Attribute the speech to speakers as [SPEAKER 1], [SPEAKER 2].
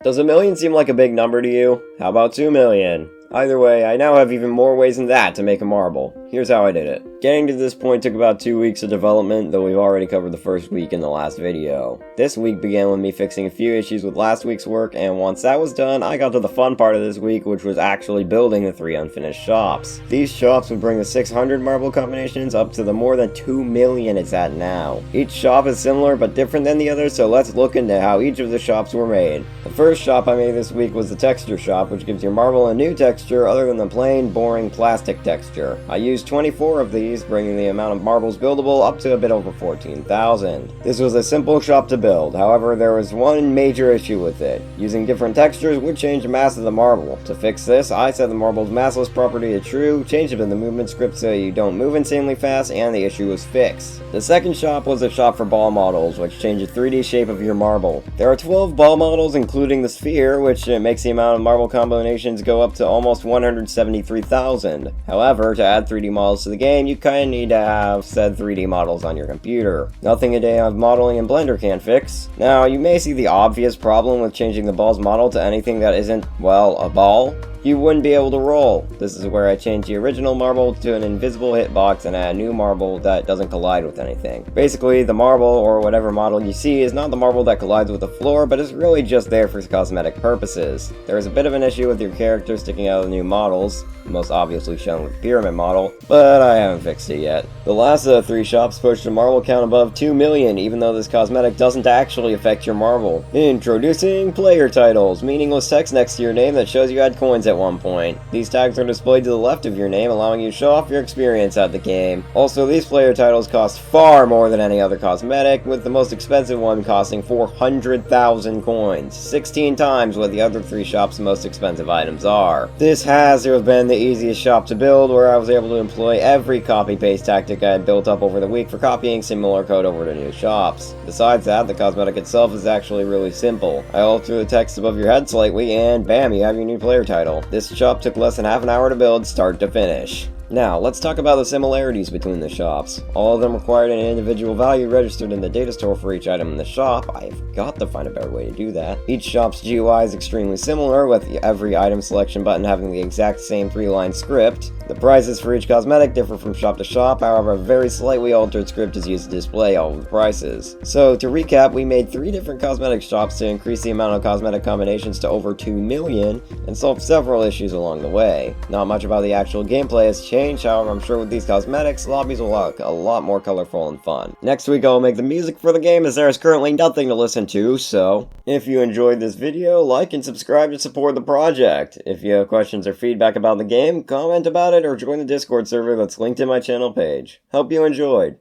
[SPEAKER 1] Does 1,000,000 seem like a big number to you? How about 2,000,000? Either way, I now have even more ways than that to make a marble. Here's how I did it. Getting to this point took about 2 weeks of development, though we've already covered the first week in the last video. This week began with me fixing a few issues with last week's work, and once that was done, I got to the fun part of this week, which was actually building the 3 unfinished shops. These shops would bring the 600 marble combinations up to the more than 2,000,000 it's at now. Each shop is similar but different than the others, so let's look into how each of the shops were made. The first shop I made this week was the texture shop, which gives your marble a new texture other than the plain, boring plastic texture. I used 24 of these, bringing the amount of marbles buildable up to a bit over 14,000. This was a simple shop to build, however there was one major issue with it. Using different textures would change the mass of the marble. To fix this, I set the marble's massless property to true, changed it in the movement script so you don't move insanely fast, and the issue was fixed. The second shop was a shop for ball models, which change the 3D shape of your marble. There are 12 ball models including the sphere, which makes the amount of marble combinations go up to almost 173,000. However, to add 3D models to the game, you kinda need to have said 3D models on your computer. Nothing a day of modeling in Blender can't fix. Now, you may see the obvious problem with changing the ball's model to anything that isn't, well, a ball. You wouldn't be able to roll. This is where I change the original marble to an invisible hitbox and add a new marble that doesn't collide with anything. Basically, the marble, or whatever model you see, is not the marble that collides with the floor, but is really just there for cosmetic purposes. There is a bit of an issue with your character sticking out of the new models, most obviously shown with the pyramid model, but I haven't fixed it yet. The last of the 3 shops pushed the marble count above 2,000,000, even though this cosmetic doesn't actually affect your marble. Introducing player titles, meaningless text next to your name that shows you had coins at one point. These tags are displayed to the left of your name, allowing you to show off your experience at the game. Also, these player titles cost far more than any other cosmetic, with the most expensive one costing 400,000 coins, 16 times what the other 3 shops' most expensive items are. This has to have been the easiest shop to build, where I was able to employ every copy-paste tactic I had built up over the week for copying similar code over to new shops. Besides that, the cosmetic itself is actually really simple. I alter the text above your head slightly, and bam, you have your new player title. This shop took less than half an hour to build, start to finish. Now, let's talk about the similarities between the shops. All of them required an individual value registered in the data store for each item in the shop. I've got to find a better way to do that. Each shop's GUI is extremely similar, with every item selection button having the exact same 3-line script. The prices for each cosmetic differ from shop to shop, however a very slightly altered script is used to display all of the prices. So, to recap, we made 3 different cosmetic shops to increase the amount of cosmetic combinations to over 2,000,000, and solve several issues along the way. Not much about the actual gameplay has changed, however I'm sure with these cosmetics, lobbies will look a lot more colorful and fun. Next week I'll make the music for the game, as there is currently nothing to listen to, so if you enjoyed this video, like and subscribe to support the project. If you have questions or feedback about the game, comment about it or join the Discord server that's linked in my channel page. Hope you enjoyed.